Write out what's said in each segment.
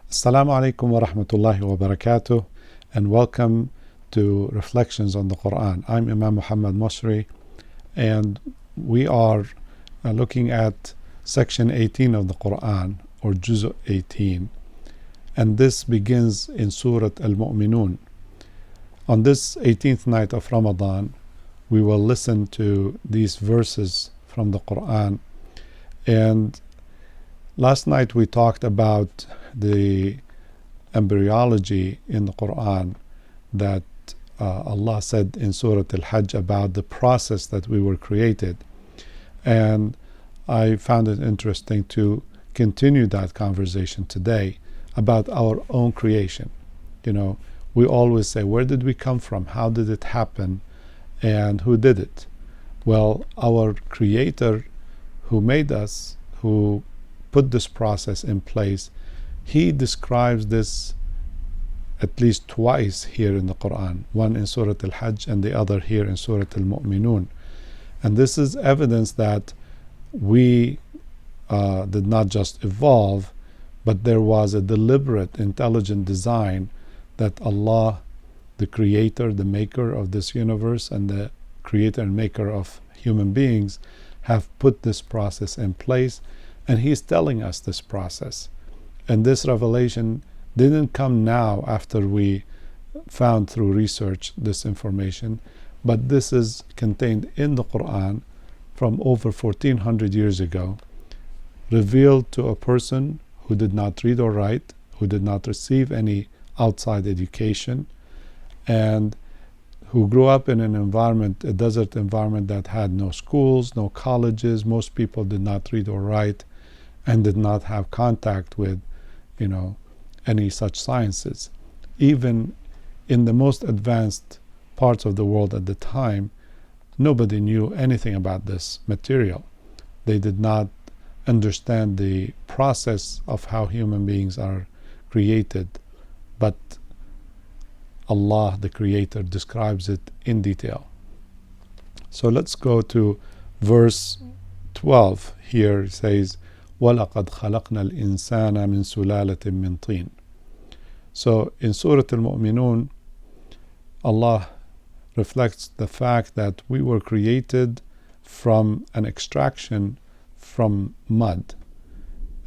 Assalamu alaikum wa rahmatullahi wa barakatuh, and welcome to Reflections on the Quran. I'm Imam Muhammad Mosri, and we are looking at section 18 of the Quran, or Juz' 18, and this begins in Surah Al-Mu'minun. On this 18th night of Ramadan, we will listen to these verses from the Quran. And last night we talked about the embryology in the Quran that Allah said in Surah Al-Hajj about the process that we were created. And I found it interesting to continue that conversation today about our own creation. You know, we always say, where did we come from? How did it happen? And who did it? Well, our Creator who made us, who put this process in place, he describes this at least twice here in the Quran, one in Surah Al-Hajj and the other here in Surah Al-Mu'minun. And this is evidence that we did not just evolve, but there was a deliberate, intelligent design that Allah, the creator, the maker of this universe, and the creator and maker of human beings, have put this process in place. And he's telling us this process. And this revelation didn't come now after we found through research this information, but this is contained in the Quran from over 1400 years ago, revealed to a person who did not read or write, who did not receive any outside education, and who grew up in an environment, a desert environment that had no schools, no colleges. Most people did not read or write and did not have contact with, any such sciences. Even in the most advanced parts of the world at the time, nobody knew anything about this material. They did not understand the process of how human beings are created, but Allah, the Creator, describes it in detail. So let's go to verse 12. Here it says, وَلَقَدْ خَلَقْنَا الْإِنسَانَ مِنْ سُلَالَةٍ مِّن طِينٍ. So in Surah Al-Mu'minun, Allah reflects the fact that we were created from an extraction from mud.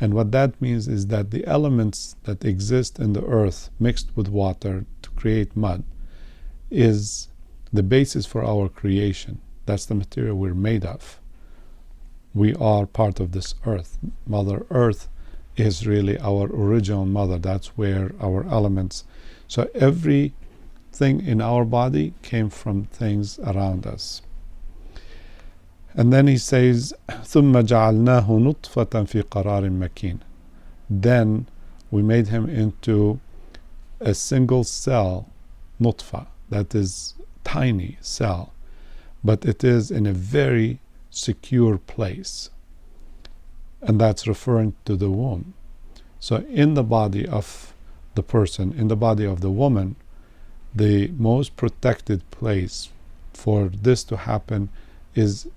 And what that means is that the elements that exist in the earth mixed with water to create mud is the basis for our creation. That's the material we're made of. We are part of this earth. Mother Earth is really our original mother. That's where our elements. So everything in our body came from things around us. And then he says, ثُمَّ جَعَلْنَاهُ نُطْفَةً فِي قَرَارٍ مَكِينٍ. Then we made him into a single cell, nutfa, that is tiny cell, but it is in a very secure place. And that's referring to the womb. So in the body of the person, in the body of the woman, the most protected place for this to happen is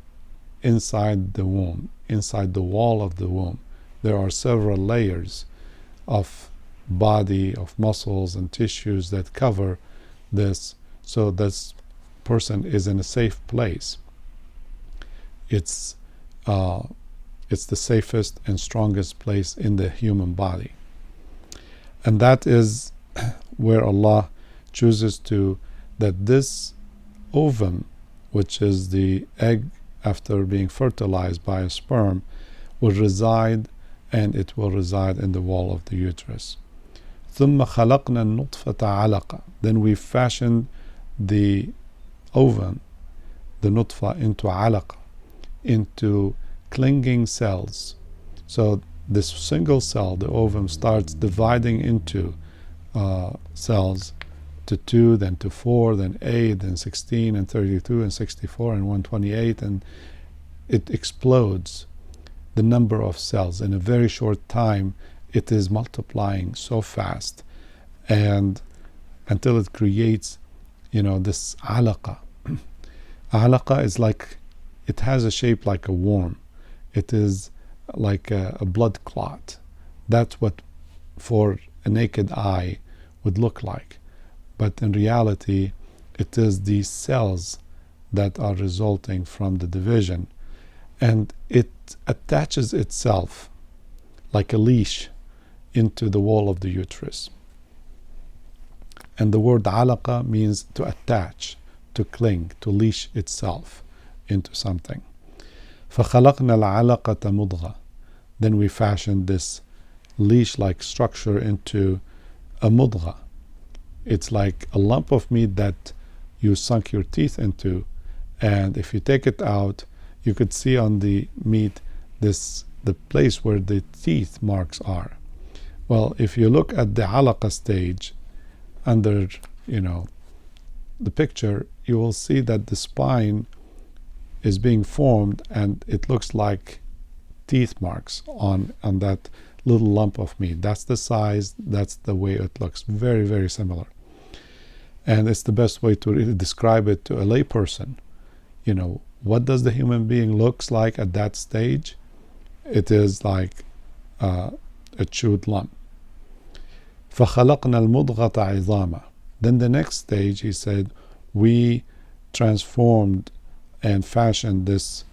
inside the womb, inside the wall of the womb. There are several layers of body, of muscles and tissues that cover this, so this person is in a safe place. It's the safest and strongest place in the human body. And that is where Allah chooses that this ovum, which is the egg after being fertilized by a sperm, will reside, and it will reside in the wall of the uterus. ثُمَّ خَلَقْنَا النُّطْفَةَ عَلَقًا. Then we fashioned the ovum, the nutfa, into alaqa, into clinging cells. So this single cell, the ovum, starts dividing into cells, to 2, then to 4, then 8, then 16, and 32, and 64, and 128, and it explodes the number of cells. In a very short time, it is multiplying so fast, and until it creates, this alaqa. Alaqa is like, it has a shape like a worm. It is like a blood clot. That's what, for a naked eye would look like. But in reality, it is these cells that are resulting from the division, and it attaches itself like a leash into the wall of the uterus. And the word alaqa means to attach, to cling, to leash itself into something. فَخَلَقْنَا الْعَلَقَةَ مُضْغَةً. Then we fashioned this leash-like structure into a mudgha. It's like a lump of meat that you sunk your teeth into, and if you take it out, you could see on the meat the place where the teeth marks are. Well, if you look at the alaqa stage under the picture, you will see that the spine is being formed, and it looks like teeth marks on that little lump of meat. That's the size, that's the way it looks. Very, very similar. And it's the best way to really describe it to a layperson. What does the human being looks like at that stage? It is like a chewed lump. فَخَلَقْنَا الْمُضْغَةَ عِظَامًا. Then the next stage, he said, we transformed and fashioned this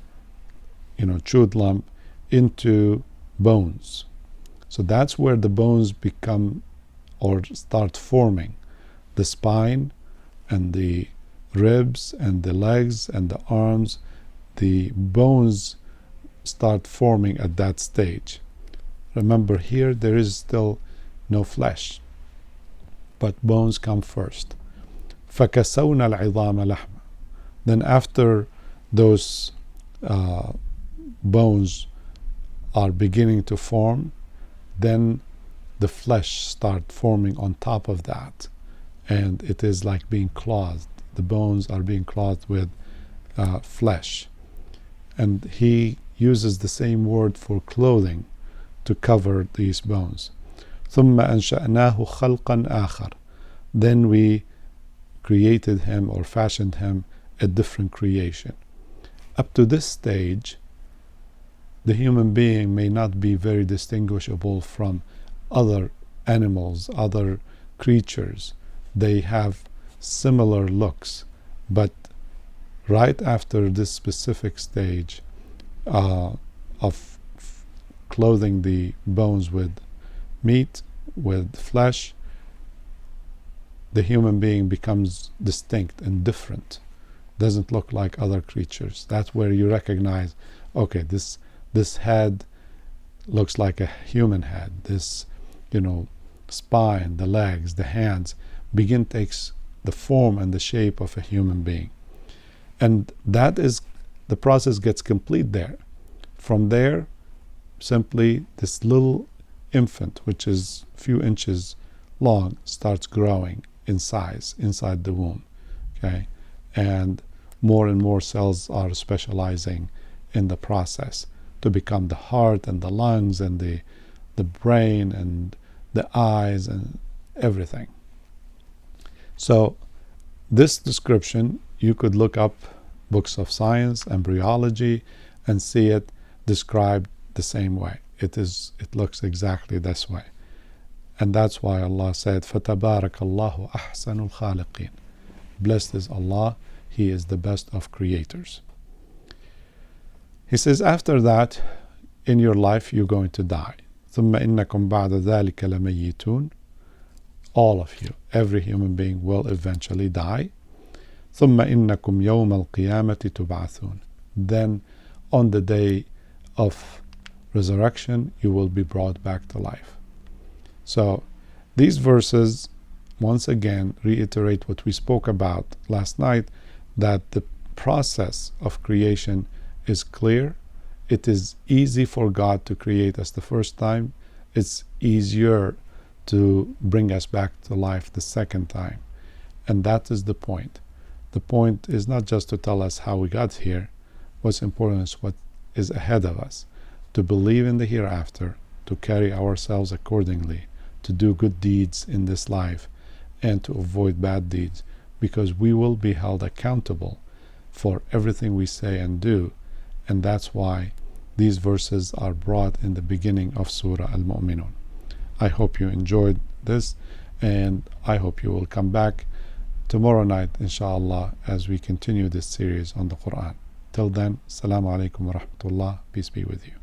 chewed lump into bones. So that's where the bones become or start forming. The spine and the ribs and the legs and the arms, the bones start forming at that stage. Remember, here there is still no flesh, but bones come first. فَكَسَوْنَا الْعِظَامَ لَحْمًا. Then after those bones are beginning to form, then the flesh start forming on top of that, and it is like being clothed. The bones are being clothed with flesh, and he uses the same word for clothing to cover these bones. ثُمَّ أَنشَأْنَاهُ خَلْقًا آخَرَ. Then we created him or fashioned him a different creation. Up to this stage, the human being may not be very distinguishable from other animals, other creatures. They have similar looks, but right after this specific stage of clothing the bones with meat, with flesh, the human being becomes distinct and different, doesn't look like other creatures. That's where you recognize, okay, this head looks like a human head. This spine, the legs, the hands takes the form and the shape of a human being. And that is, the process gets complete there. From there, simply this little infant, which is a few inches long, starts growing in size inside the womb. Okay? And more cells are specializing in the process to become the heart and the lungs and the brain and the eyes and everything. So this description, you could look up books of science, embryology, and see it described the same way. It looks exactly this way. And that's why Allah said, فَتَبَارَكَ اللَّهُ أَحْسَنُ الْخَالِقِينَ. Blessed is Allah, He is the best of creators. He says, after that, in your life, you're going to die. ثُمَّ إِنَّكُمْ بَعْدَ ذَلِكَ لَمَيِّتُونَ. All of you, every human being will eventually die. ثُمَّ إِنَّكُمْ يَوْمَ الْقِيَامَةِ تُبْعَثُونَ. Then, on the day of resurrection, you will be brought back to life. So, these verses, once again, reiterate what we spoke about last night, that the process of creation is clear. It is easy for God to create us the first time. It's easier to bring us back to life the second time. And that is the point. The point is not just to tell us how we got here. What's important is what is ahead of us. To believe in the hereafter, to carry ourselves accordingly, to do good deeds in this life, and to avoid bad deeds, because we will be held accountable for everything we say and do. And that's why these verses are brought in the beginning of Surah Al-Mu'minun. I hope you enjoyed this, and I hope you will come back tomorrow night, inshallah, as we continue this series on the Quran. Till then, Assalamu alaikum wa rahmatullah. Peace be with you.